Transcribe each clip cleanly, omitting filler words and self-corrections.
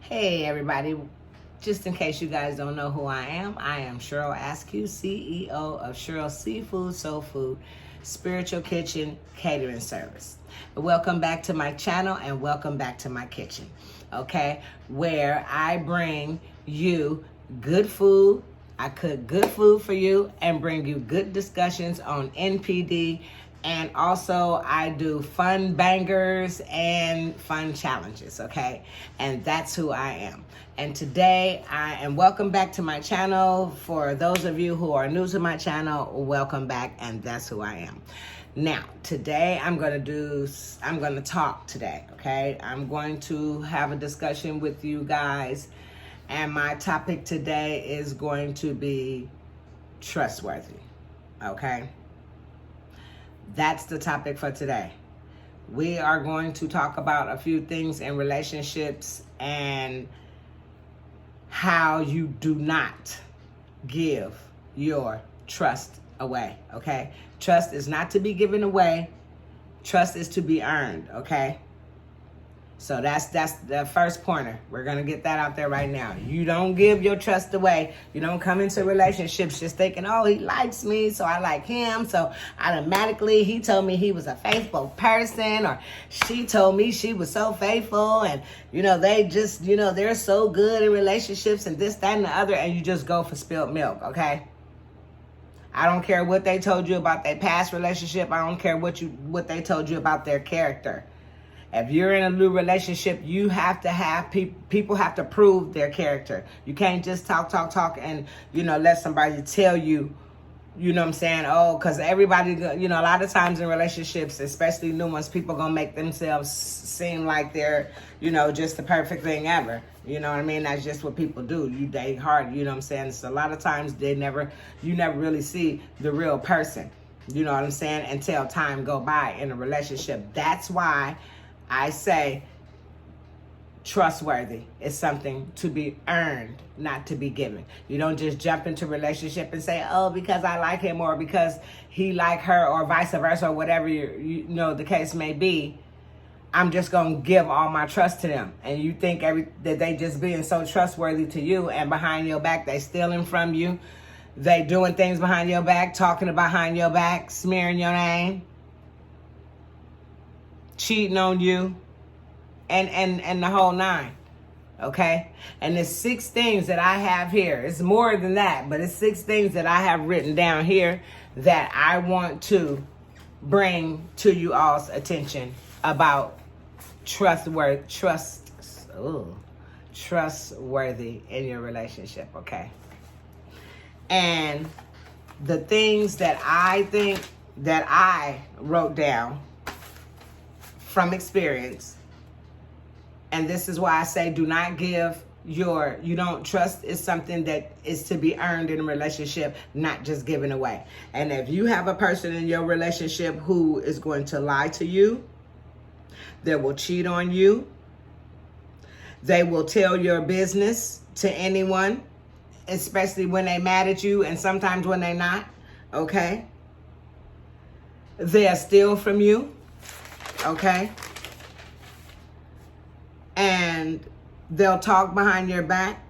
Hey everybody, just in case you guys don't know who I am Cheryl Askew, CEO of Cheryls Seafood, Soul Food, Spiritual Kitchen Catering Service. Welcome back to my channel and welcome back to my kitchen, okay? Where I bring you good food, I cook good food for you and bring you good discussions on NPD, and also I do fun bangers and fun challenges, okay? And that's who I am. And today welcome back to my channel. For those of you who are new to my channel, welcome back, and that's who I am. Now, today I'm going to talk today, okay? I'm going to have a discussion with you guys, and my topic today is going to be trustworthy, okay? That's the topic for today. We are going to talk about a few things in relationships and how you do not give your trust away, okay? Trust is not to be given away. Trust is to be earned, okay? So that's the first pointer. We're going to get that out there right now. You don't give your trust away. You don't come into relationships just thinking, oh, he likes me, so I like him. So automatically he told me he was a faithful person, or she told me she was so faithful, and, they just, they're so good in relationships and this, that, and the other, and you just go for spilled milk, okay? I don't care what they told you about their past relationship. I don't care what they told you about their character. If you're in a new relationship, you have to have people have to prove their character. You can't just talk and, let somebody tell you, what I'm saying? Oh, because everybody, a lot of times in relationships, especially new ones, people going to make themselves seem like they're, just the perfect thing ever. You know what I mean? That's just what people do. You date hard, you know what I'm saying? So a lot of times you never really see the real person. You know what I'm saying? Until time go by in a relationship. That's why I say trustworthy is something to be earned, not to be given. You don't just jump into a relationship and say, oh, because I like him, or because he like her, or vice versa, or whatever the case may be, I'm just going to give all my trust to them. And you think that they just being so trustworthy to you, and behind your back, they stealing from you. They doing things behind your back, talking behind your back, smearing your name, cheating on you, and the whole nine, okay? And there's 6 things that I have here. It's more than that, but it's 6 things that I have written down here that I want to bring to you all's attention about trustworthy in your relationship, okay? And the things that I think that I wrote down from experience, and this is why I say do not give you don't trust is something that is to be earned in a relationship, not just given away. And if you have a person in your relationship who is going to lie to you, that will cheat on you, they will tell your business to anyone, especially when they mad at you, and sometimes when they're not, okay? They'll steal from you, okay? And they'll talk behind your back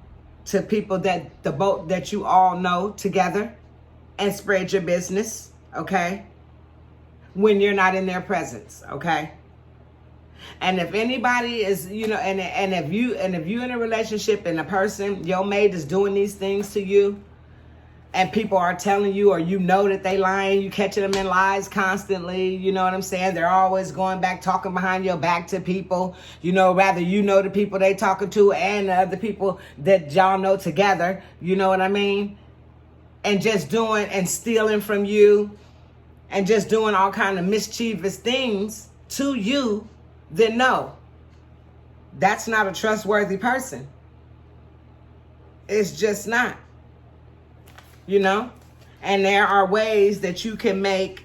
to people that you all know together and spread your business, okay? When you're not in their presence, okay? And if anybody is, and if you in a relationship and a person, your mate, is doing these things to you, and people are telling you, or that they lying, you catching them in lies constantly, you know what I'm saying? They're always going back, talking behind your back to people, rather the people they talking to and the other people that y'all know together, you know what I mean? And just doing and stealing from you and just doing all kind of mischievous things to you, then no, that's not a trustworthy person. It's just not. And there are ways that you can there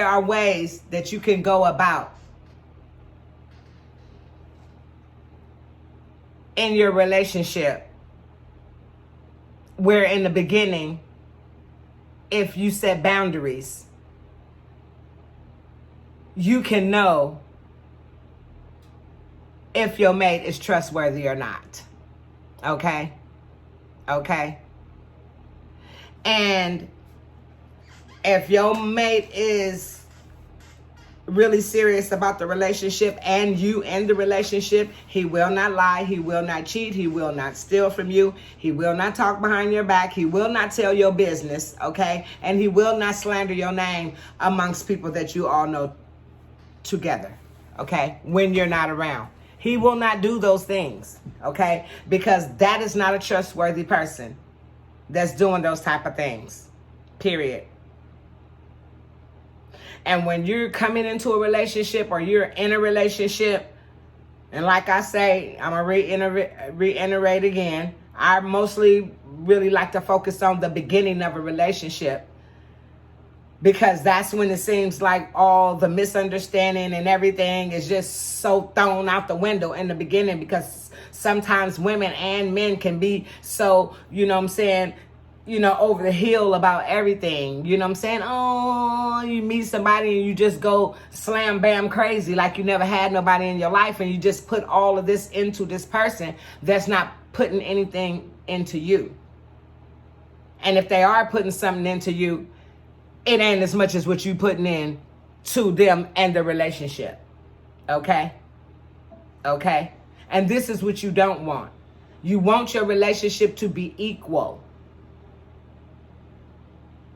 are ways that you can go about in your relationship where in the beginning, if you set boundaries, you can know if your mate is trustworthy or not. Okay? Okay? And if your mate is really serious about the relationship and you in the relationship, he will not lie, he will not cheat, he will not steal from you, he will not talk behind your back, he will not tell your business, okay? And he will not slander your name amongst people that you all know together, okay? When you're not around. He will not do those things, okay? Because that is not a trustworthy person that's doing those type of things, period. And when you're coming into a relationship or you're in a relationship, and like I say, I'm going to reiterate again, I mostly really like to focus on the beginning of a relationship, because that's when it seems like all the misunderstanding and everything is just so thrown out the window in the beginning, because sometimes women and men can be so, you know what I'm saying, over the hill about everything. You know what I'm saying? Oh, you meet somebody and you just go slam bam crazy like you never had nobody in your life, and you just put all of this into this person that's not putting anything into you. And if they are putting something into you, it ain't as much as what you putting in to them and the relationship. Okay? Okay? And this is what you don't want. You want your relationship to be equal.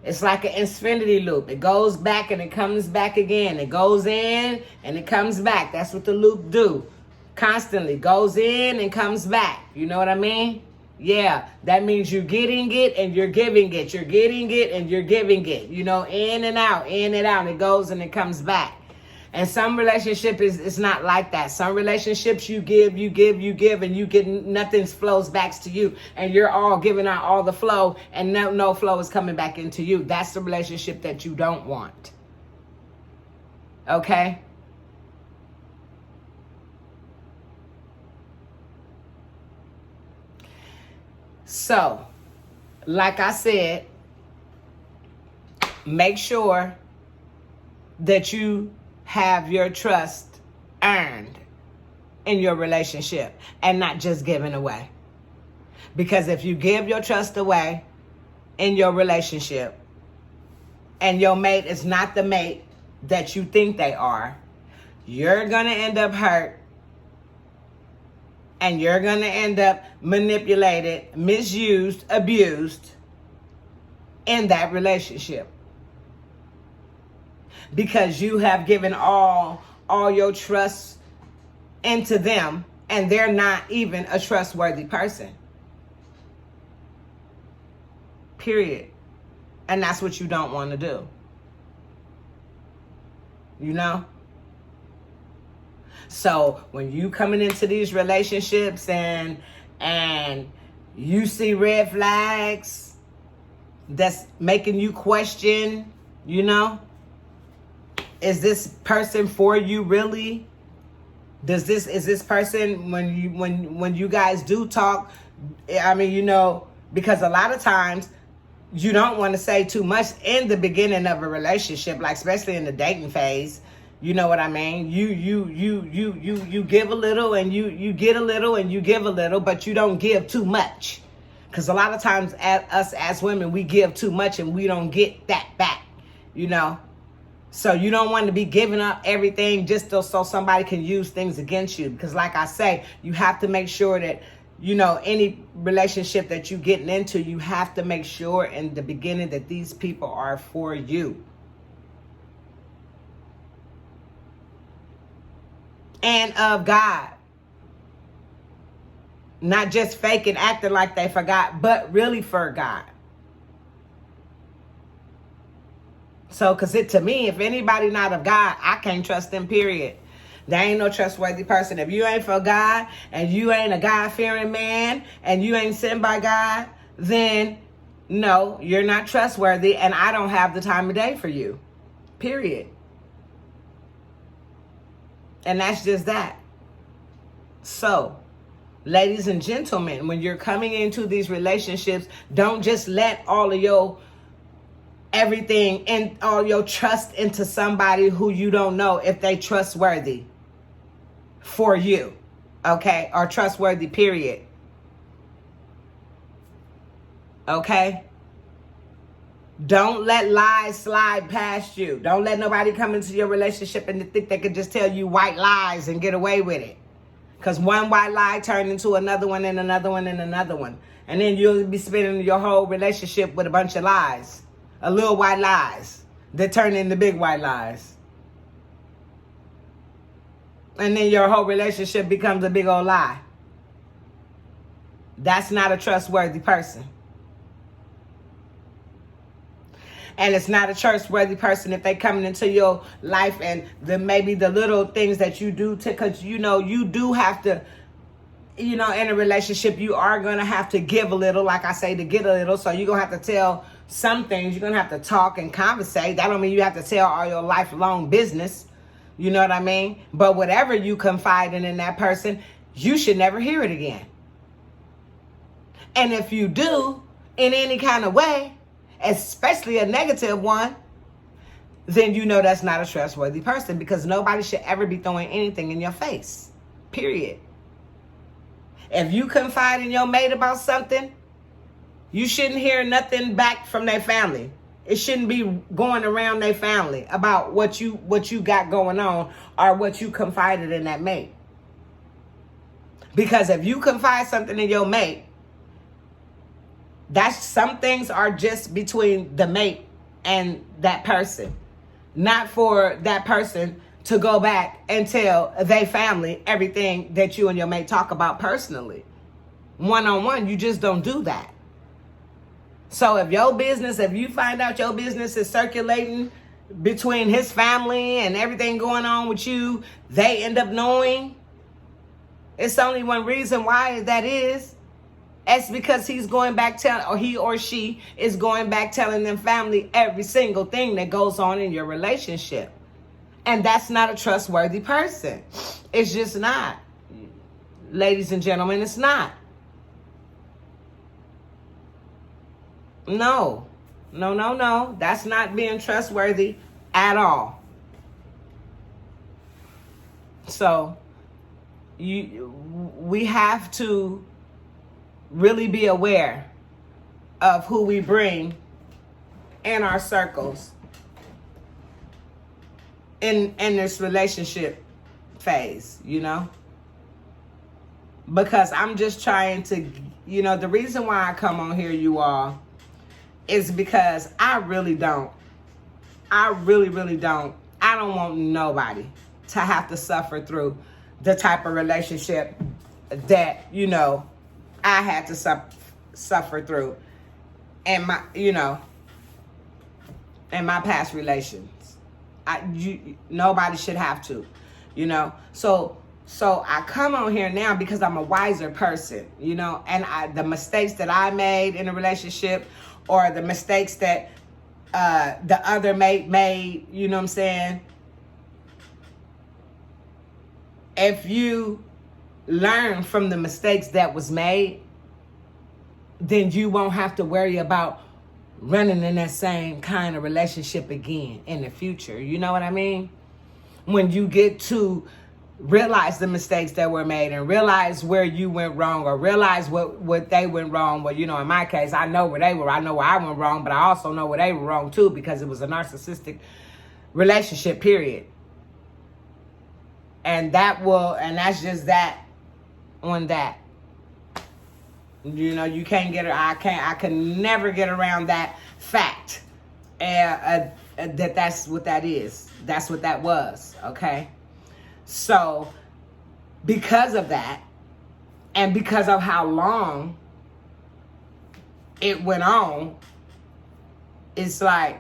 It's like an infinity loop. It goes back and it comes back again. It goes in and it comes back. That's what the loop do. Constantly goes in and comes back. You know what I mean? Yeah, that means you're getting it and you're giving it. You're getting it and you're giving it. In and out, in and out. It goes and it comes back. And some relationship is not like that. Some relationships you give, and you get nothing flows back to you. And you're all giving out all the flow, and no flow is coming back into you. That's the relationship that you don't want. Okay? So, like I said, make sure that you have your trust earned in your relationship and not just given away. Because if you give your trust away in your relationship and your mate is not the mate that you think they are, you're going to end up hurt, and you're going to end up manipulated, misused, abused in that relationship. Because you have given all your trust into them, and they're not even a trustworthy person. Period. And that's what you don't want to do. You know? So when you coming into these relationships and you see red flags that's making you question, is this person for you really? Is this person, when you guys do talk, because a lot of times you don't want to say too much in the beginning of a relationship, like especially in the dating phase. You know what I mean? You give a little and you get a little and you give a little, but you don't give too much. Because a lot of times us as women, we give too much and we don't get that back, So you don't want to be giving up everything just so somebody can use things against you. Because like I say, you have to make sure that, any relationship that you're getting into, you have to make sure in the beginning that these people are for you. And of God. Not just fake and acting like they forgot, but really for God. So, because to me, if anybody not of God, I can't trust them, period. There ain't no trustworthy person. If you ain't for God, and you ain't a God-fearing man, and you ain't sent by God, then no, you're not trustworthy, and I don't have the time of day for you, period. And that's just that. So, ladies and gentlemen, when you're coming into these relationships, don't just let all of your everything and all your trust into somebody who you don't know if they trustworthy for you. okay? Or trustworthy, period. Okay? Don't let lies slide past you. Don't let nobody come into your relationship and think they could just tell you white lies and get away with it. Because one white lie turned into another one and another one and another one. And then you'll be spending your whole relationship with a bunch of lies. A little white lies that turn into big white lies. And then your whole relationship becomes a big old lie. That's not a trustworthy person. And it's not a trustworthy person if they coming into your life and maybe the little things that you do because you do have to, in a relationship, you are going to have to give a little, like I say, to get a little. So you're going to have to tell some things. You're going to have to talk and conversate. That don't mean you have to tell all your lifelong business. You know what I mean? But whatever you confide in that person, you should never hear it again. And if you do, in any kind of way, especially a negative one, then that's not a trustworthy person, because nobody should ever be throwing anything in your face. Period. If you confide in your mate about something, you shouldn't hear nothing back from their family. It shouldn't be going around their family about what you got going on or what you confided in that mate. Because if you confide something in your mate, some things are just between the mate and that person, not for that person to go back and tell their family everything that you and your mate talk about personally. One-on-one, you just don't do that. So if you find out your business is circulating between his family and everything going on with you, they end up knowing. It's only one reason why that is. It's because he's going back he or she is going back telling them family every single thing that goes on in your relationship. And that's not a trustworthy person. It's just not. Ladies and gentlemen, it's not. No. That's not being trustworthy at all. So we have to really be aware of who we bring in our circles in this relationship phase, because I'm just trying to, the reason why I come on here, you all, is because I really don't. I really don't. I don't want nobody to have to suffer through the type of relationship that, I had to suffer through in my, in my past relations. Nobody should have to, So I come on here now because I'm a wiser person, and the mistakes that I made in a relationship, or the mistakes that the other mate made, you know what I'm saying? If you learn from the mistakes that was made, then you won't have to worry about running in that same kind of relationship again in the future. You know what I mean? When you get to realize the mistakes that were made and realize where you went wrong, or realize what they went wrong. Well, in my case, I know where they were. I know where I went wrong, but I also know where they were wrong too, because it was a narcissistic relationship, period. And that's just that on that. You can't I can never get around that fact. That's what that is. That's what that was, okay? So, because of that, and because of how long it went on, it's like,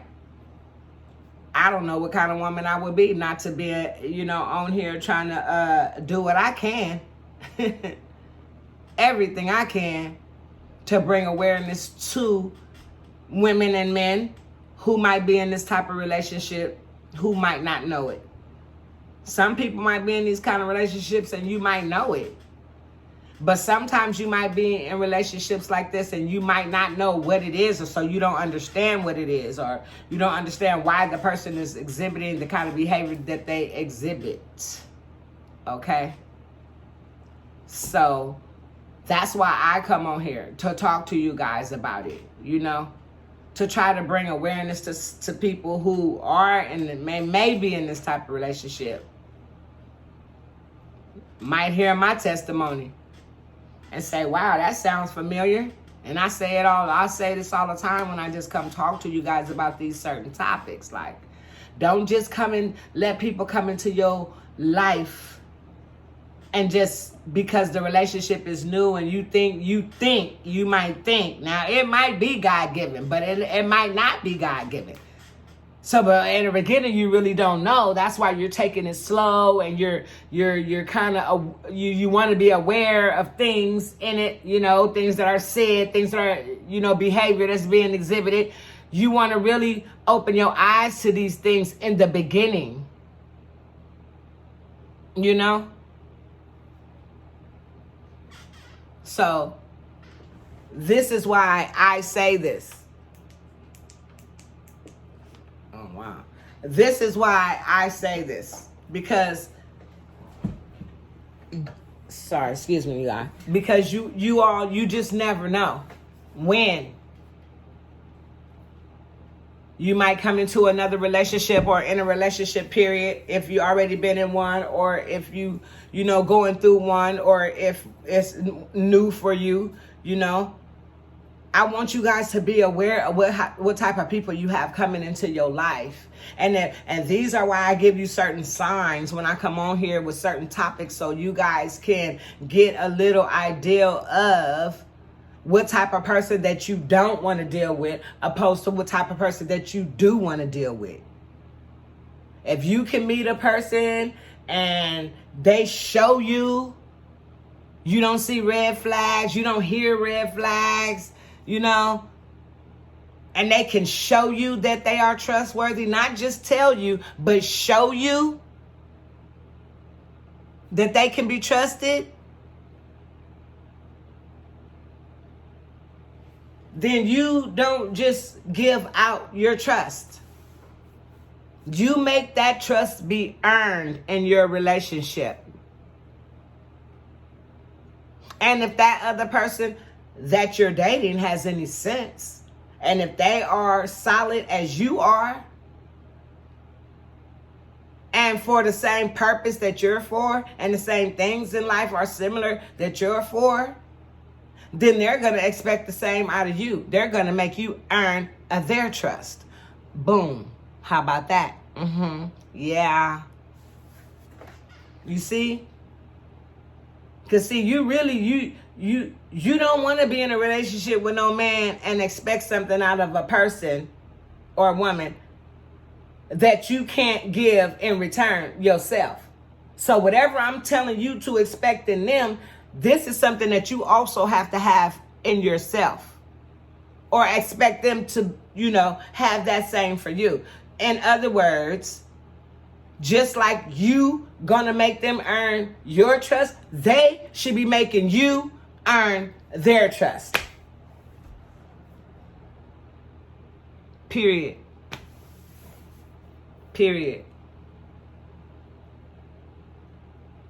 I don't know what kind of woman I would be not to be, on here trying to do what I can, everything I can, to bring awareness to women and men who might be in this type of relationship, who might not know it. Some people might be in these kind of relationships and you might know it. But sometimes you might be in relationships like this and you might not know what it is, or so you don't understand what it is, or you don't understand why the person is exhibiting the kind of behavior that they exhibit. Okay? So that's why I come on here, to talk to you guys about it, you know, to try to bring awareness to people who are and may be in this type of relationship. Might hear my testimony and say, wow, that sounds familiar. And I say this all the time when I just come talk to you guys about these certain topics. Like, don't just come and let people come into your life and just because the relationship is new and you might think. Now, it might be God-given, but it might not be God-given. So, but in the beginning, you really don't know. That's why you're taking it slow, and you're kind of you want to be aware of things in it, you know, things that are said, things that are, you know, behavior that's being exhibited. You want to really open your eyes to these things in the beginning, you know. So, this is why I say this. Oh, wow. This is why I say this. Because, sorry, excuse me, you guys. Because you just never know when you might come into another relationship or in a relationship period, if you already been in one, or if you know, going through one, or if it's new for you, you know. I want you guys to be aware of what type of people you have coming into your life. And these are why I give you certain signs when I come on here with certain topics, so you guys can get a little idea of what type of person that you don't want to deal with, opposed to what type of person that you do want to deal with. If you can meet a person and they show you don't see red flags, you don't hear red flags, you know, and they can show you that they are trustworthy, not just tell you, but show you that they can be trusted, then you don't just give out your trust. You make that trust be earned in your relationship. And if that other person that you're dating has any sense, and if they are solid as you are, and for the same purpose that you're for, and the same things in life are similar that you're for, then they're going to expect the same out of you. They're going to make you earn their trust. Boom. How about that? Yeah. You see? Because see, you really, you don't want to be in a relationship with no man and expect something out of a person or a woman that you can't give in return yourself. So whatever I'm telling you to expect in them, this is something that you also have to have in yourself, or expect them to, you know, have that same for you. In other words, just like you gonna make them earn your trust, they should be making you earn their trust. Period. Period.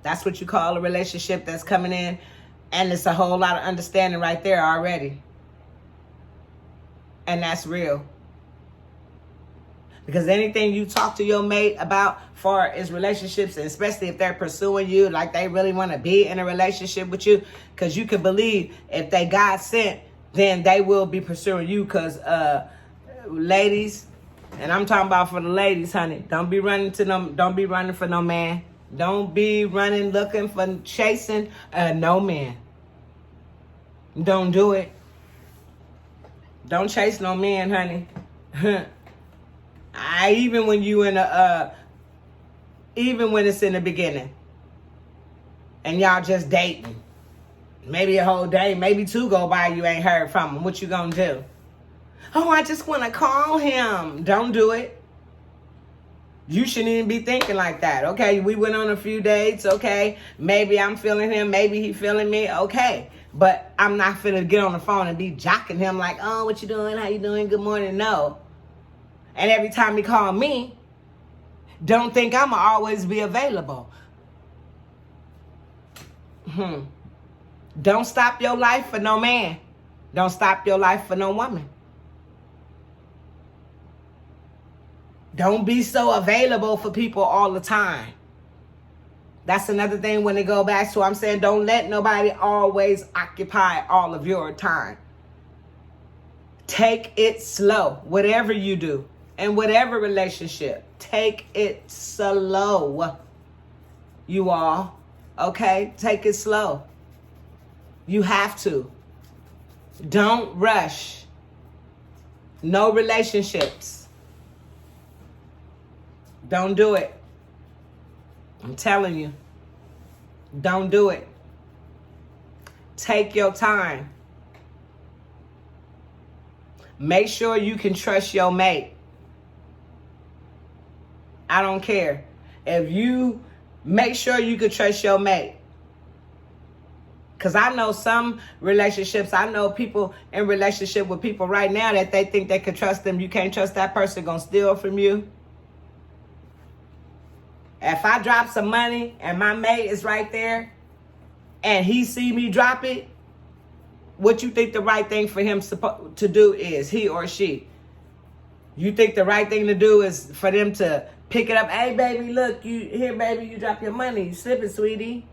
That's what you call a relationship that's coming in, and it's a whole lot of understanding right there already. And that's real. Because anything you talk to your mate about far as relationships, and especially if they're pursuing you, like they really want to be in a relationship with you, because you can believe if they God sent, then they will be pursuing you. Because ladies, and I'm talking about for the ladies, honey, don't be running for no man. Don't be running looking for chasing no man. Don't do it. Don't chase no man, honey. Even when it's in the beginning and y'all just dating, maybe a whole day, maybe two go by, you ain't heard from him. What you gonna do? Oh, I just want to call him. Don't do it. You shouldn't even be thinking like that. Okay, we went on a few dates. Okay, maybe I'm feeling him, maybe he feeling me. Okay, but I'm not finna get on the phone and be jocking him like, oh, what you doing? How you doing? Good morning. No. And every time he call me, don't think I'ma always be available. Don't stop your life for no man. Don't stop your life for no woman. Don't be so available for people all the time. That's another thing when they go back to, I'm saying, don't let nobody always occupy all of your time. Take it slow, whatever you do, in whatever relationship. Take it slow, you all. Okay? Take it slow. You have to. Don't rush. No relationships. Don't do it. I'm telling you. Don't do it. Take your time. Make sure you can trust your mate. I don't care. If you make sure you can trust your mate. Because I know some relationships, I know people in relationship with people right now that they think they can trust them. You can't trust that person going to steal from you. If I drop some money and my mate is right there and he see me drop it, what you think the right thing for him to do is, he or she? You think the right thing to do is for them to pick it up? Hey, baby, look, here, baby, you drop your money. You slip it, sweetie.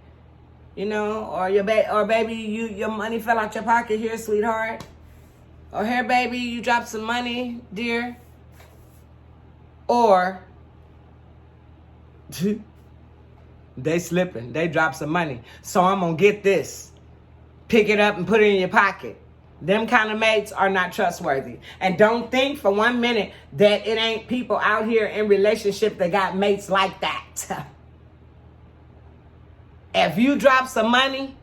You know, or baby, your money fell out your pocket. Here, sweetheart. Or here, baby, you dropped some money, dear. Or they slipping. They drop some money. So I'm going to get this. Pick it up and put it in your pocket. Them kind of mates are not trustworthy. And don't think for 1 minute that it ain't people out here in relationship that got mates like that. If you drop some money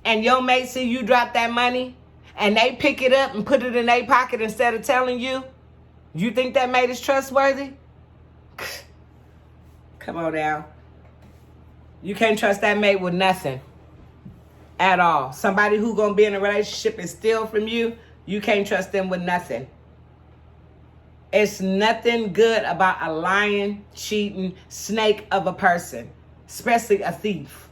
and your mate see you drop that money and they pick it up and put it in their pocket instead of telling you, you think that mate is trustworthy? Come on now. You can't trust that mate with nothing at all. Somebody who gonna be in a relationship and steal from you, you can't trust them with nothing. It's nothing good about a lying, cheating snake of a person, especially a thief,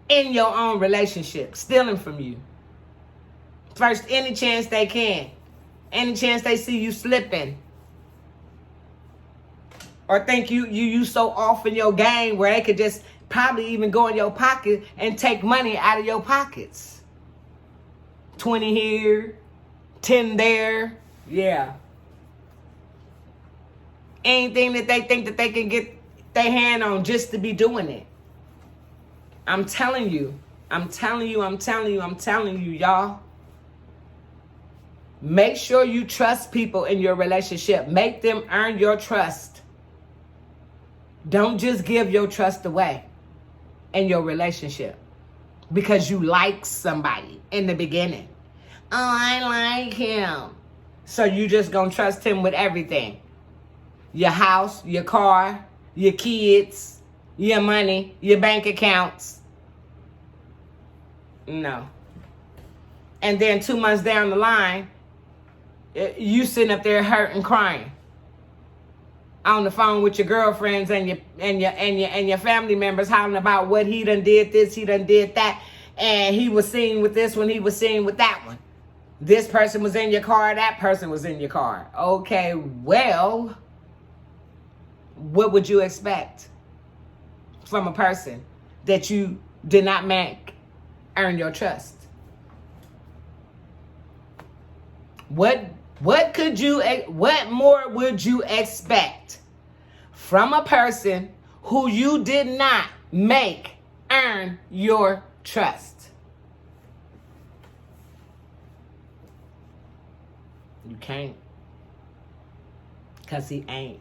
in your own relationship, stealing from you. First, any chance they can, any chance they see you slipping, or think you so off in your game where they could just probably even go in your pocket and take money out of your pockets. 20 here, 10 there. Yeah. Anything that they think that they can get their hand on just to be doing it. I'm telling you, y'all. Make sure you trust people in your relationship. Make them earn your trust. Don't just give your trust away in your relationship because you like somebody in the beginning. Oh, I like him. So you just gonna trust him with everything. Your house, your car, your kids, your money, your bank accounts. No. And then 2 months down the line, you sitting up there hurting, crying on the phone with your girlfriends and your family members hollering about what he done did this, he done did that, and he was seen with this one, he was seen with that one. This person was in your car, that person was in your car. Okay, well, what would you expect from a person that you did not make earn your trust? What more would you expect from a person who you did not make earn your trust? You can't. Because he ain't.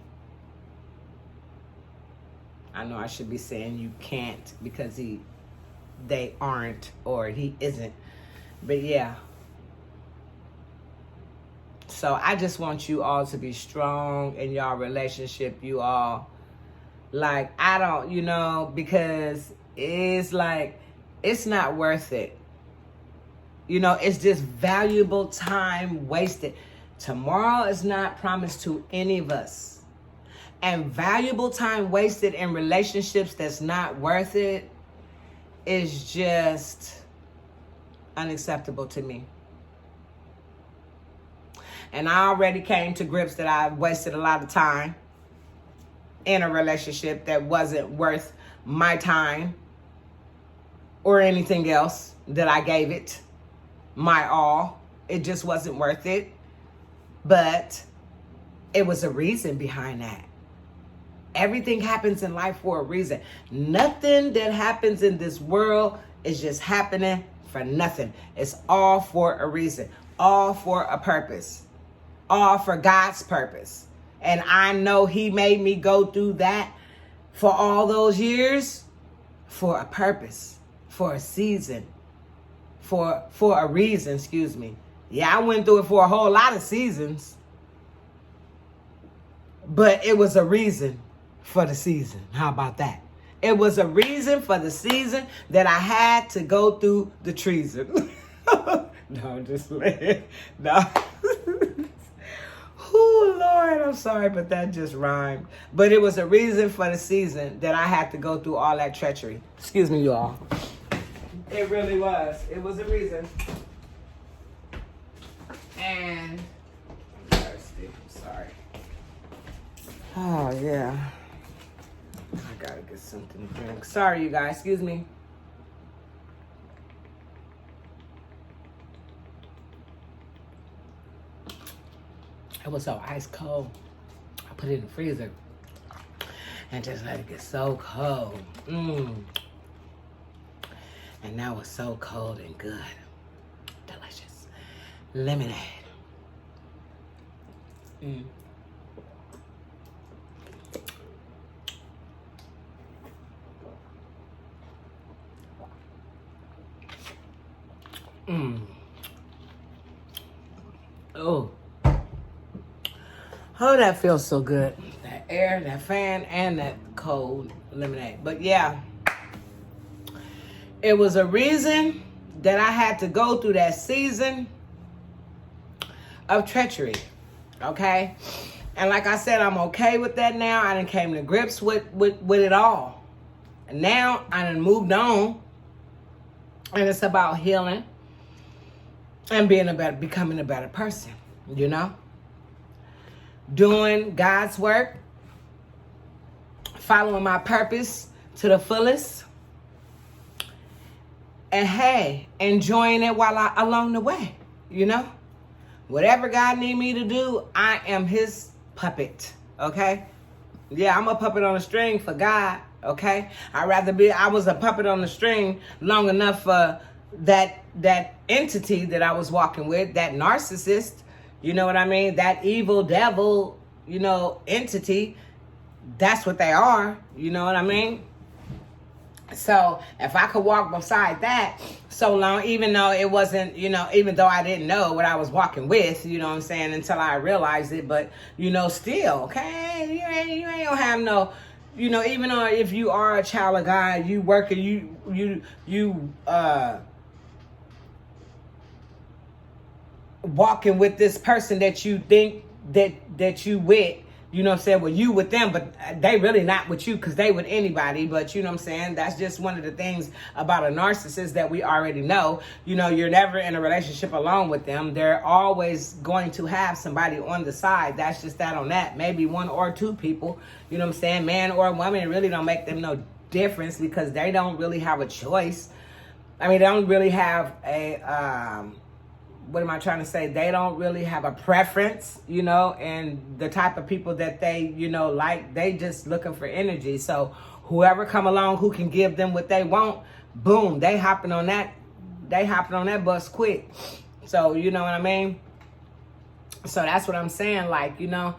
I know I should be saying you can't because they aren't or he isn't. But yeah. So I just want you all to be strong in your relationship, you all. Like, I don't, because it's like, it's not worth it. It's just valuable time wasted. Tomorrow is not promised to any of us. And valuable time wasted in relationships that's not worth it is just unacceptable to me. And I already came to grips that I wasted a lot of time in a relationship that wasn't worth my time or anything else that I gave it my all. It just wasn't worth it. But it was a reason behind that. Everything happens in life for a reason. Nothing that happens in this world is just happening for nothing. It's all for a reason. All for a purpose. All for God's purpose. And I know he made me go through that for all those years for a purpose, for a season, for a reason, excuse me. Yeah, I went through it for a whole lot of seasons, but it was a reason for the season. How about that? It was a reason for the season that I had to go through the treason. No, just no. Oh, Lord, I'm sorry, but that just rhymed. But it was a reason for the season that I had to go through all that treachery. Excuse me, you all. It really was. It was a reason. And I'm thirsty. I'm sorry. Oh, yeah. I gotta get something to drink. Sorry, you guys. Excuse me. It was so ice cold. I put it in the freezer and just let it get so cold. And that was so cold and good. Delicious. Lemonade. Oh, that feels so good. That air, that fan, and that cold lemonade. But yeah, it was a reason that I had to go through that season of treachery. Okay? And like I said, I'm okay with that now. I done came to grips with it all. And now I done moved on. And it's about healing and becoming a better person, you know? Doing God's work, following my purpose to the fullest, and hey, enjoying it along the way, you know? Whatever God need me to do, I am his puppet, okay? Yeah, I'm a puppet on a string for God, okay? I was a puppet on the string long enough for that entity that I was walking with, that narcissist, you know what I mean? That evil devil, you know, entity. That's what they are. You know what I mean? So if I could walk beside that so long, even though it wasn't, you know, even though I didn't know what I was walking with, you know what I'm saying, until I realized it, but, you know, still, okay, you ain't gonna have no, you know, even though if you are a child of God, you work and you walking with this person that you think that you with, you know what I'm saying? Well, you with them, but they really not with you because they with anybody. But you know what I'm saying? That's just one of the things about a narcissist that we already know. You know, you're never in a relationship alone with them. They're always going to have somebody on the side. That's just that on that. Maybe one or two people, you know what I'm saying? Man or woman, it really don't make them no difference because they don't really have a choice. I mean, they don't really have a... what am I trying to say? They don't really have a preference, you know, and the type of people that they, you know, like, they just looking for energy. So whoever come along who can give them what they want, boom, they hopping on that bus quick. So, you know what I mean? So that's what I'm saying. Like, you know,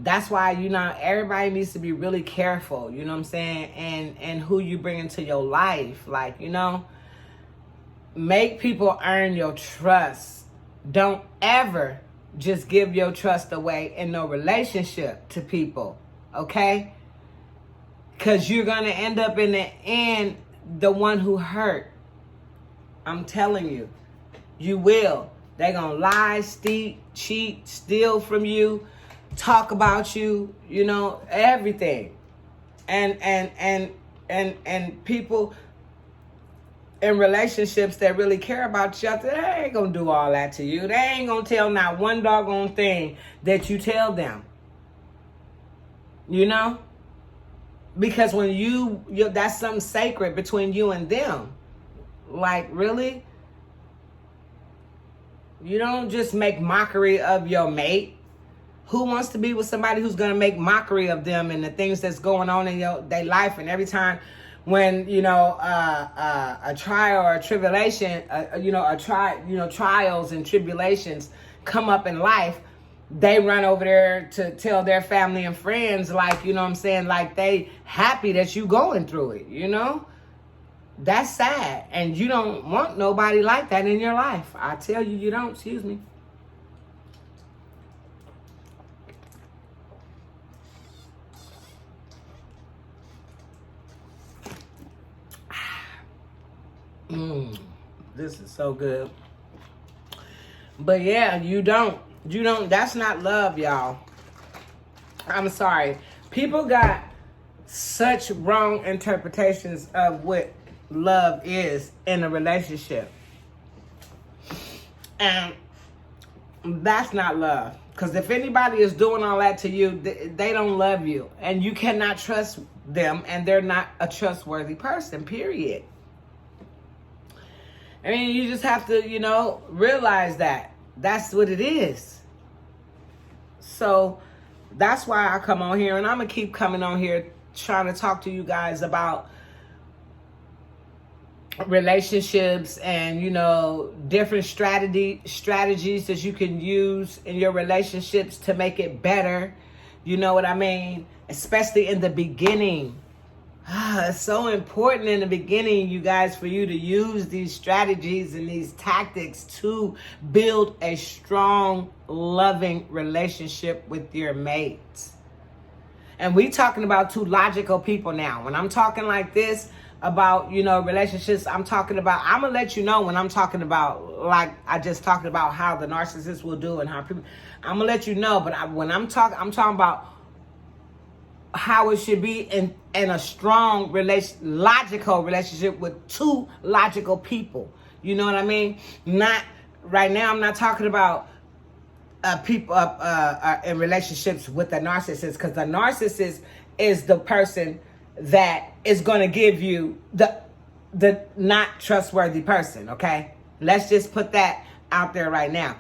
that's why, you know, everybody needs to be really careful, you know what I'm saying? And who you bring into your life. Like, you know, make people earn your trust. Don't ever just give your trust away in no relationship to people, okay? Because you're going to end up in the end the one who hurt. I'm telling you, you will. They're going to lie, cheat, steal from you, talk about you, you know, everything. And people, in relationships that really care about you, they ain't gonna do all that to you. They ain't gonna tell not one doggone thing that you tell them. You know? Because when you that's something sacred between you and them. Like, really? You don't just make mockery of your mate. Who wants to be with somebody who's going to make mockery of them and the things that's going on in their life? And every time when, a trial or a tribulation, trials and tribulations come up in life, they run over there to tell their family and friends, like, you know what I'm saying, like they happy that you going through it, you know? That's sad. And you don't want nobody like that in your life. I tell you, you don't. Excuse me. This is so good. But yeah, you don't. That's not love, y'all. I'm sorry. People got such wrong interpretations of what love is in a relationship. And that's not love. Because if anybody is doing all that to you, they don't love you. And you cannot trust them. And they're not a trustworthy person, period. I mean, you just have to, realize that. That's what it is. So that's why I come on here. And I'm going to keep coming on here trying to talk to you guys about relationships and, different strategies that you can use in your relationships to make it better. You know what I mean? Especially in the beginning. It's so important in the beginning, you guys, for you to use these strategies and these tactics to build a strong, loving relationship with your mates. And we talking about two logical people now. When I'm talking like this about, relationships, I'm going to let you know when I'm talking about, like I just talked about how the narcissist will do and how people, I'm going to let you know. But when I'm talking about how it should be in a strong logical relationship with two logical people. You know what I mean? Not right now. I'm not talking about people in relationships with a narcissist, because the narcissist is the person that is going to give you the not trustworthy person. Okay, let's just put that out there right now.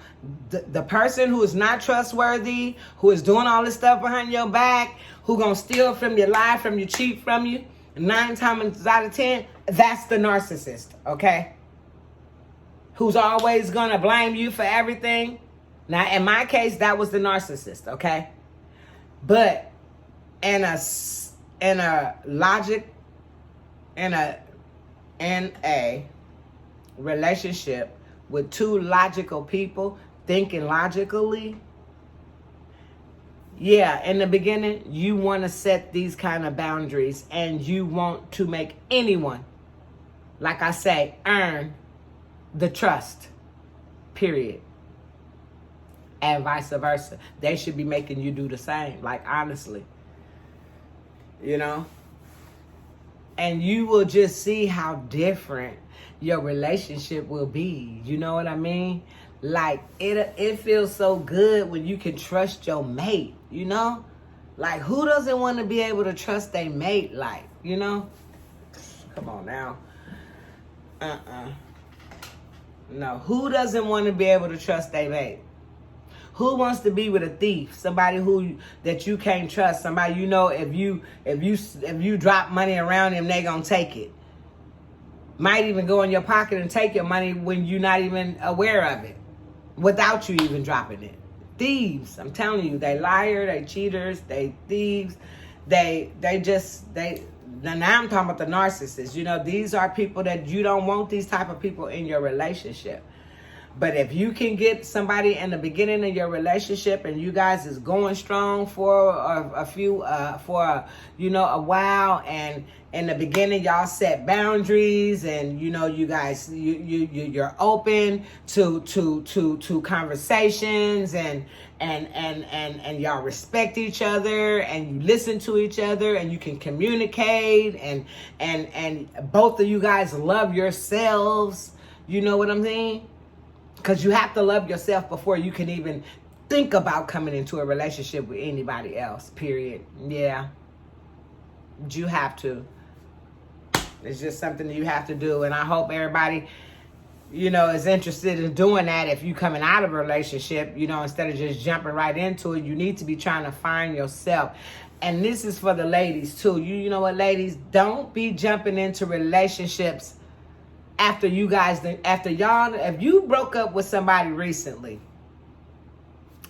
The person who is not trustworthy, who is doing all this stuff behind your back, who gonna steal from you, lie from you, cheat from you, 9 times out of 10, that's the narcissist, okay? Who's always gonna blame you for everything. Now, in my case, that was the narcissist, okay? But in a relationship with two logical people thinking logically, yeah, in the beginning, you want to set these kind of boundaries, and you want to make anyone, like I say, earn the trust, period. And vice versa. They should be making you do the same, like honestly, and you will just see how different your relationship will be. You know what I mean? Like, it feels so good when you can trust your mate, Like, who doesn't want to be able to trust their mate, like, Come on now. No, who doesn't want to be able to trust their mate? Who wants to be with a thief? Somebody that you can't trust. Somebody if you drop money around them, they gonna take it. Might even go in your pocket and take your money when you're not even aware of it, without you even dropping it. Thieves, I'm telling you, they liar, they cheaters, they thieves, now I'm talking about the narcissists. These are people that you don't want, these type of people in your relationship. But if you can get somebody in the beginning of your relationship and you guys is going strong for a while, and in the beginning y'all set boundaries, and you guys you're open to conversations, and y'all respect each other, and you listen to each other, and you can communicate, and both of you guys love yourselves. You know what I'm saying? Because you have to love yourself before you can even think about coming into a relationship with anybody else, period. Yeah. You have to. It's just something that you have to do. And I hope everybody, is interested in doing that. If you coming out of a relationship, instead of just jumping right into it, you need to be trying to find yourself. And this is for the ladies too. You know what, ladies? Don't be jumping into relationships after y'all, if you broke up with somebody recently,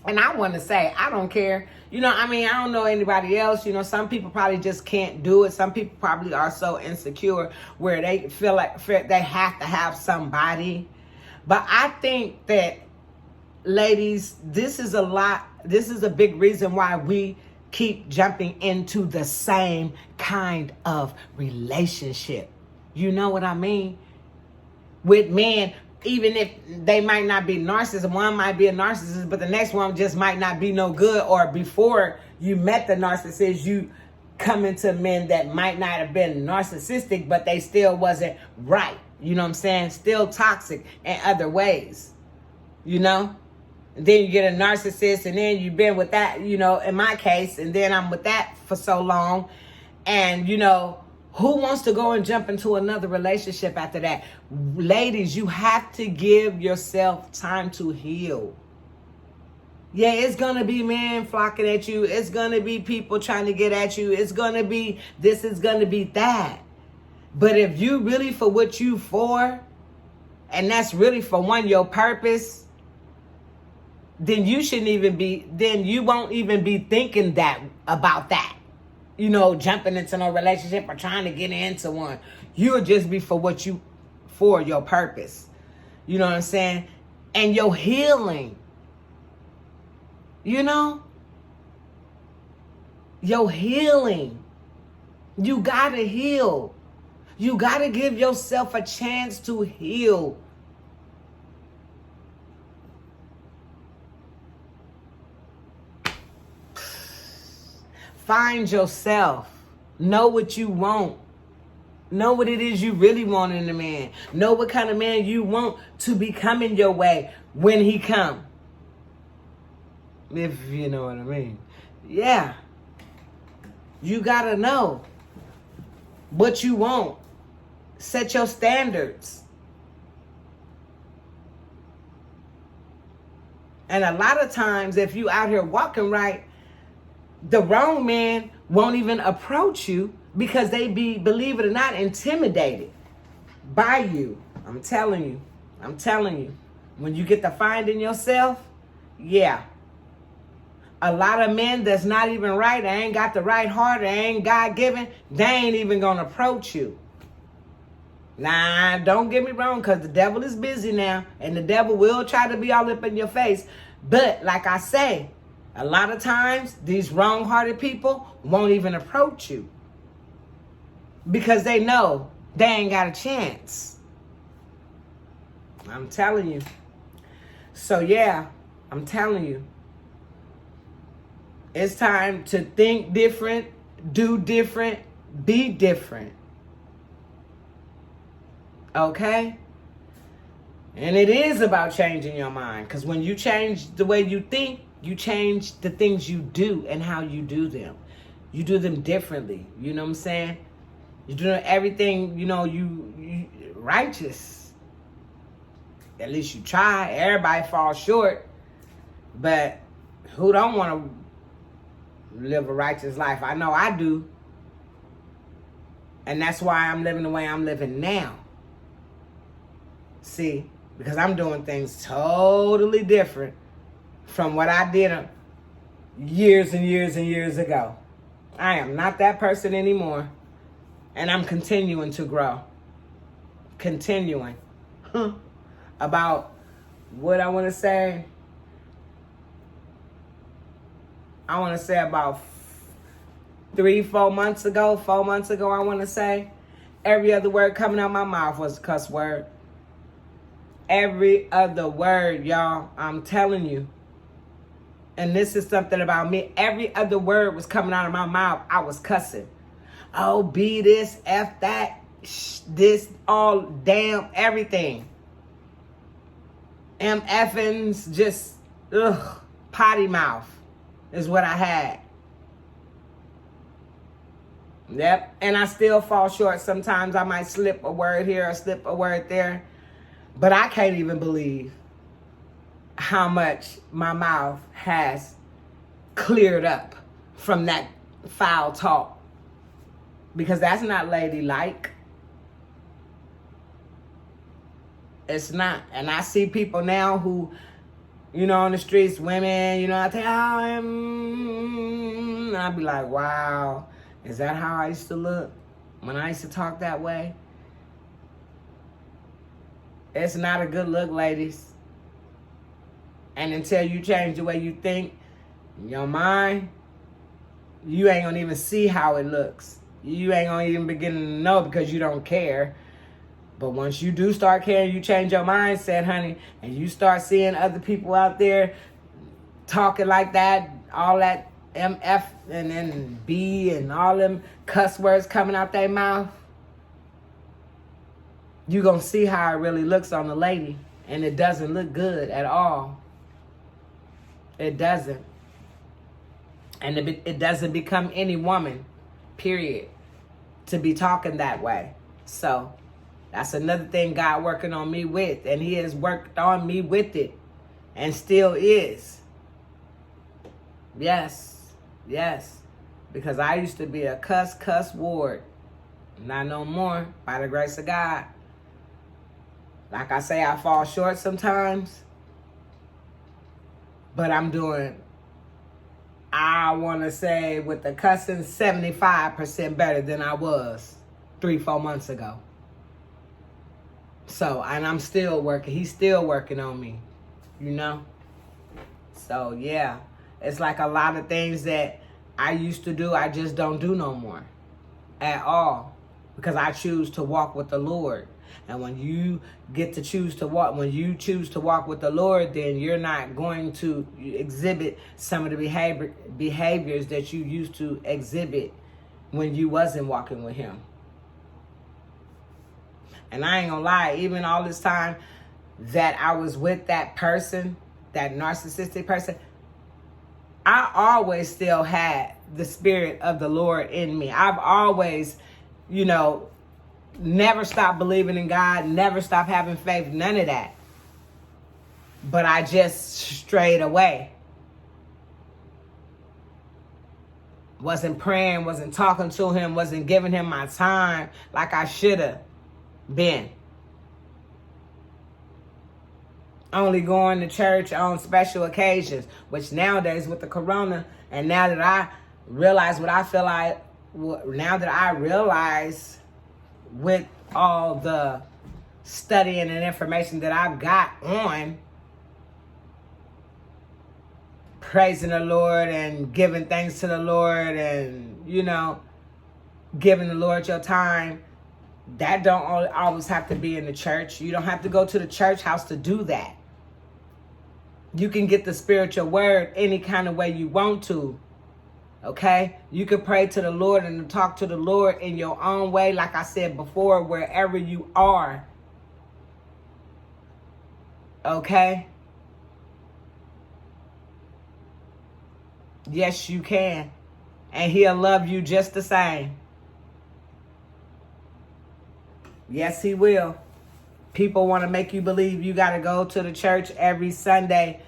and I want to say, I don't care. I don't know anybody else. Some people probably just can't do it. Some people probably are so insecure where they feel like they have to have somebody. But I think that, ladies, this is a big reason why we keep jumping into the same kind of relationship. You know what I mean? With men, even if they might not be narcissists, one might be a narcissist, but the next one just might not be no good. Or before you met the narcissist, you come into men that might not have been narcissistic, but they still wasn't right. You know what I'm saying? Still toxic in other ways. And then you get a narcissist, and then you've been with that, in my case, and then I'm with that for so long. And, who wants to go and jump into another relationship after that? Ladies, you have to give yourself time to heal. Yeah, it's going to be men flocking at you. It's going to be people trying to get at you. It's going to be this, it's going to be that. But if you really for what you for, and that's really for your purpose, then you won't even be thinking about that. Jumping into no relationship or trying to get into one. You'll just be for your purpose. You know what I'm saying? And your healing. Your healing. You gotta heal. You gotta give yourself a chance to heal. Find yourself. Know what you want. Know what it is you really want in a man. Know what kind of man you want to be coming your way when he come. If you know what I mean. Yeah. You gotta know what you want. Set your standards. And a lot of times, if you out here walking right, the wrong man won't even approach you because they be, believe it or not, intimidated by you. I'm telling you. When you get to finding yourself, yeah. A lot of men that's not even right, they ain't got the right heart, they ain't God-given, they ain't even gonna approach you. Nah, don't get me wrong, because the devil is busy now, and the devil will try to be all up in your face. But like I say, a lot of times, these wrong-hearted people won't even approach you because they know they ain't got a chance. I'm telling you. So, yeah, I'm telling you. It's time to think different, do different, be different. Okay? And it is about changing your mind, because when you change the way you think, you change the things you do and how you do them. You do them differently. You know what I'm saying? You do everything, you righteous. At least you try. Everybody falls short. But who don't want to live a righteous life? I know I do. And that's why I'm living the way I'm living now. See? Because I'm doing things totally different from what I did years and years and years ago. I am not that person anymore. And I'm continuing to grow. Continuing. About what I want to say? I want to say about 4 months ago, I want to say, every other word coming out my mouth was a cuss word. Every other word, y'all. I'm telling you. And this is something about me. Every other word was coming out of my mouth. I was cussing. Oh, be this, F that, this, all, damn, everything. MFins, just, potty mouth is what I had. Yep. And I still fall short. Sometimes I might slip a word here or slip a word there. But I can't even believe how much my mouth has cleared up from that foul talk. Because that's not ladylike. It's not. And I see people now who, on the streets, women, I think, and I'd be like, wow, is that how I used to look when I used to talk that way? It's not a good look, ladies. And until you change the way you think, your mind, you ain't gonna even see how it looks. You ain't gonna even begin to know because you don't care. But once you do start caring, you change your mindset, honey, and you start seeing other people out there talking like that, all that MF and then B and all them cuss words coming out their mouth, you're going to see how it really looks on the lady. And it doesn't look good at all. It doesn't. And it doesn't become any woman, period, to be talking that way. So that's another thing God working on me with. And he has worked on me with it. And still is. Yes. Yes. Because I used to be a cuss ward. Not no more, by the grace of God. Like I say, I fall short sometimes. But I'm doing, I want to say, with the cussing, 75% better than I was 3-4 months ago. So, and I'm still working. He's still working on me, So, yeah. It's like a lot of things that I used to do, I just don't do no more at all. Because I choose to walk with the Lord. And when you get to choose to walk, when you choose to walk with the Lord, then you're not going to exhibit some of the behaviors that you used to exhibit when you wasn't walking with him. And I ain't gonna lie, even all this time that I was with that person, that narcissistic person, I always still had the Spirit of the Lord in me. I've always, never stopped believing in God, never stopped having faith, none of that. But I just strayed away. Wasn't praying, wasn't talking to him, wasn't giving him my time like I should have been. Only going to church on special occasions, which nowadays with the corona, and now that I realize what I feel like, now that I realize with all the studying and information that I've got on praising the Lord and giving thanks to the Lord and, giving the Lord your time, that don't always have to be in the church. You don't have to go to the church house to do that. You can get the spiritual word any kind of way you want to. Okay? You can pray to the Lord and talk to the Lord in your own way, like I said before, wherever you are. Okay? Yes, you can. And he'll love you just the same. Yes, he will. People want to make you believe you got to go to the church every Sunday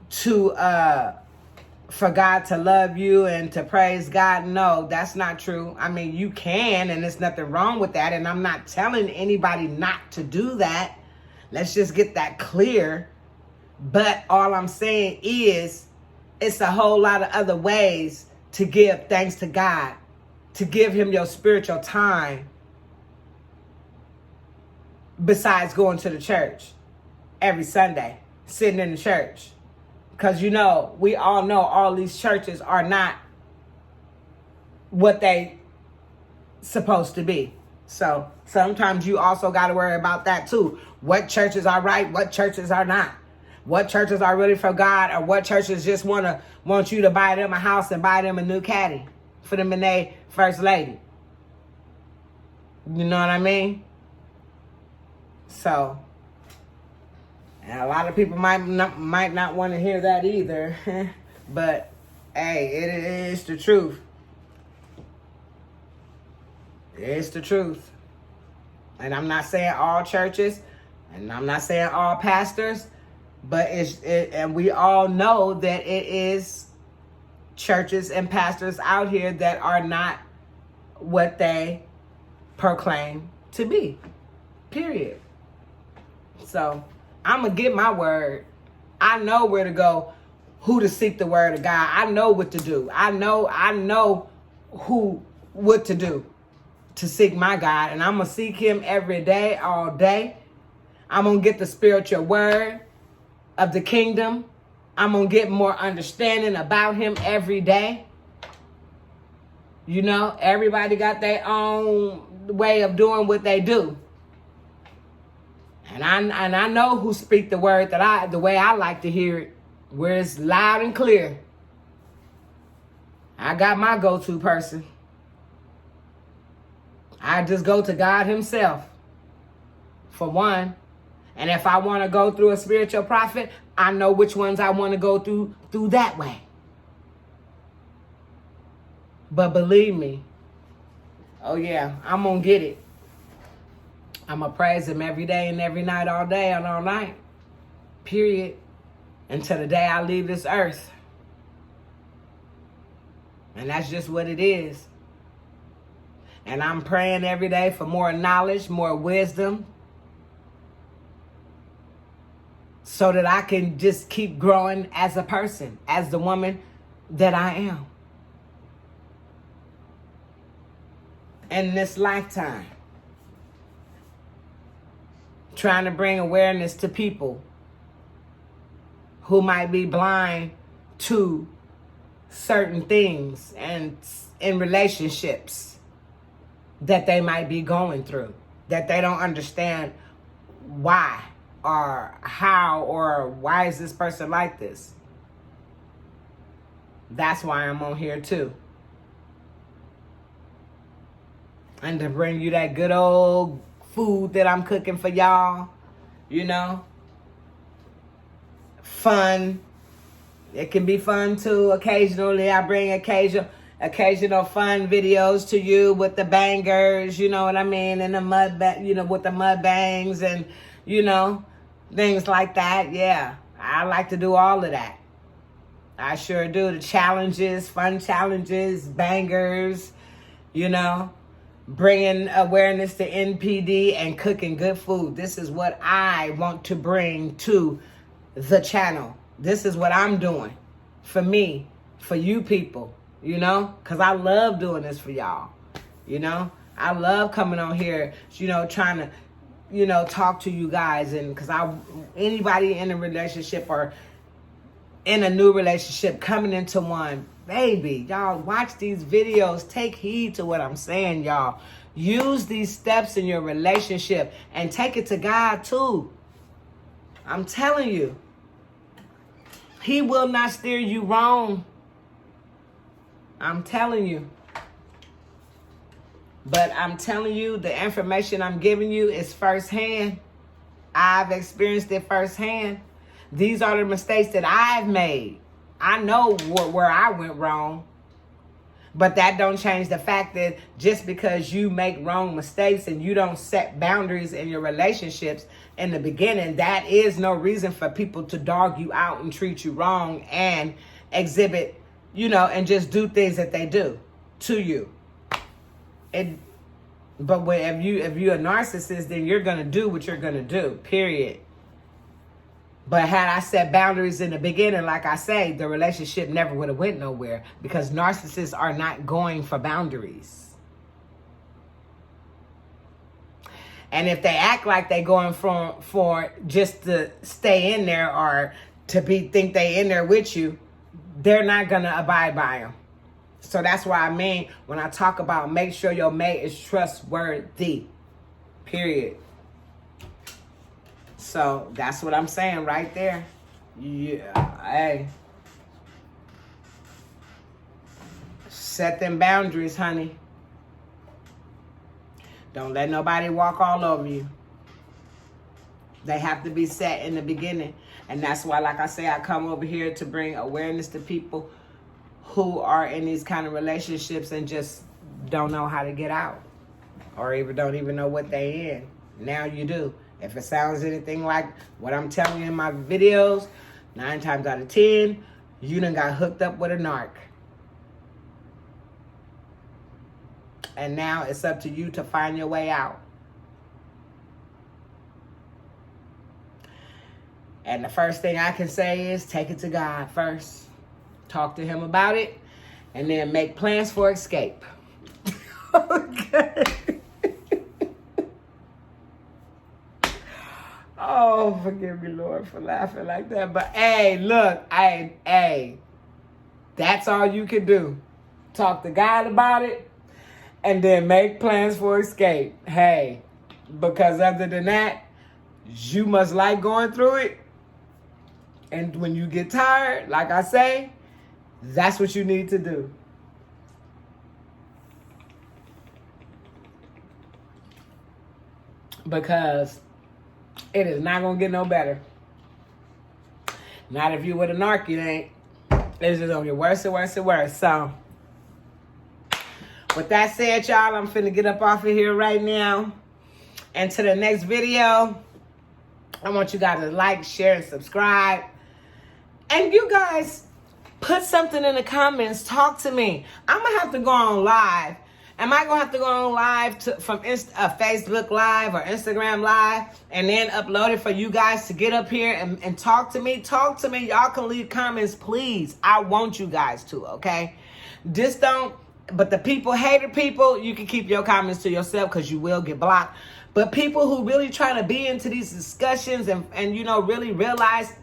for God to love you and to praise God. No, that's not true. I mean, you can, and there's nothing wrong with that. And I'm not telling anybody not to do that. Let's just get that clear. But all I'm saying is it's a whole lot of other ways to give thanks to God, to give him your spiritual time besides going to the church every Sunday sitting in the church. Because, we all know all these churches are not what they supposed to be. So sometimes you also got to worry about that too. What churches are right, what churches are not. What churches are really for God, or what churches just want you to buy them a house and buy them a new caddy for them and they first lady. You know what I mean? So, and a lot of people might not want to hear that either. But, hey, it is the truth. It's the truth. And I'm not saying all churches, and I'm not saying all pastors, but and we all know that it is churches and pastors out here that are not what they proclaim to be. Period. So I'm going to get my word. I know where to go, who to seek the word of God. I know what to do. I know what to do to seek my God. And I'm going to seek him every day, all day. I'm going to get the spiritual word of the kingdom. I'm going to get more understanding about him every day. Everybody got their own way of doing what they do. And I know who speak the word the way I like to hear it, where it's loud and clear. I got my go-to person. I just go to God himself, for one. And if I want to go through a spiritual prophet, I know which ones I want to go through that way. But believe me, oh yeah, I'm going to get it. I'm going to praise him every day and every night, all day and all night. Period. Until the day I leave this earth. And that's just what it is. And I'm praying every day for more knowledge, more wisdom, so that I can just keep growing as a person, as the woman that I am. In this lifetime. Trying to bring awareness to people who might be blind to certain things and in relationships that they might be going through, that they don't understand why or how or why is this person like this. That's why I'm on here too. And to bring you that good old food that I'm cooking for y'all, fun. It can be fun too. Occasionally I bring occasional fun videos to you with the bangers, you know what I mean, and the with the mud bangs and things like that. Yeah, I like to do all of that. I sure do. The challenges, fun challenges, bangers, bringing awareness to NPD and cooking good food. This is what I want to bring to the channel. This is what I'm doing for me, for you people, because I love doing this for y'all. I love coming on here, trying to, talk to you guys. And because anybody in a relationship or in a new relationship coming into one, baby, y'all watch these videos. Take heed to what I'm saying, y'all. Use these steps in your relationship and take it to God too. I'm telling you, he will not steer you wrong. I'm telling you. But I'm telling you, the information I'm giving you is firsthand. I've experienced it firsthand. These are the mistakes that I've made. I know where I went wrong. But that don't change the fact that just because you make wrong mistakes and you don't set boundaries in your relationships in the beginning, that is no reason for people to dog you out and treat you wrong and exhibit, and just do things that they do to you. But if you're a narcissist, then you're going to do what you're going to do, period. But had I set boundaries in the beginning, like I say, the relationship never would have went nowhere, because narcissists are not going for boundaries. And if they act like they going for just to stay in there or to think they in there with you, they're not going to abide by them. So that's what I mean when I talk about make sure your mate is trustworthy. Period. So that's what I'm saying right there. Yeah. Hey. Set them boundaries, honey. Don't let nobody walk all over you. They have to be set in the beginning. And that's why, like I say, I come over here to bring awareness to people who are in these kind of relationships and just don't know how to get out. Or even don't even know what they in. Now you do. If it sounds anything like what I'm telling you in my videos, 9 times out of 10, you done got hooked up with a narc. And now it's up to you to find your way out. And the first thing I can say is take it to God first. Talk to him about it. And then make plans for escape. Okay. Oh, forgive me, Lord, for laughing like that. But hey, look, hey, that's all you can do. Talk to God about it. And then make plans for escape. Hey, because other than that, you must like going through it. And when you get tired, like I say, that's what you need to do. Because it is not going to get no better. Not if you with a narc, it ain't. It's just going to get worse and worse and worse. So, with that said, y'all, I'm finna get up off of here right now. And to the next video, I want you guys to like, share, and subscribe. And you guys, put something in the comments. Talk to me. I'm going to have to go on live. Am I going to have to go on live from Facebook Live or Instagram Live and then upload it for you guys to get up here and talk to me? Talk to me. Y'all can leave comments, please. I want you guys to, okay? Just don't. But the hater people, you can keep your comments to yourself because you will get blocked. But people who really try to be into these discussions and really realize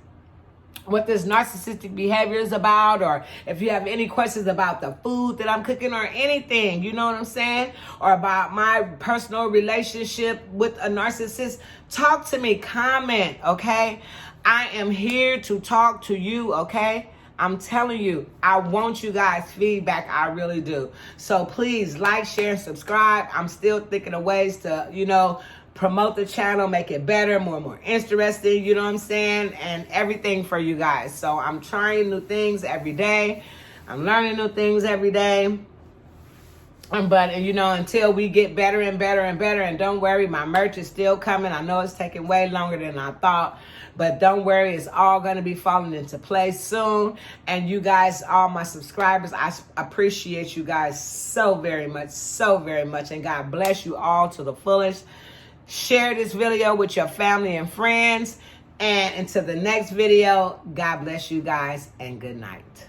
what this narcissistic behavior is about, or if you have any questions about the food that I'm cooking or anything, you know what I'm saying? Or about my personal relationship with a narcissist, talk to me, comment, okay? I am here to talk to you, okay? I'm telling you, I want you guys' feedback. I really do. So please like, share, and subscribe. I'm still thinking of ways to, promote the channel, make it better, more and more interesting, you know what I'm saying? And everything for you guys. So I'm trying new things every day. I'm learning new things every day. But, until we get better and better and better, and don't worry, my merch is still coming. I know it's taking way longer than I thought, but don't worry, it's all going to be falling into place soon. And you guys, all my subscribers, I appreciate you guys so very much, and God bless you all to the fullest. Share this video with your family and friends, and until the next video, God bless you guys, and good night.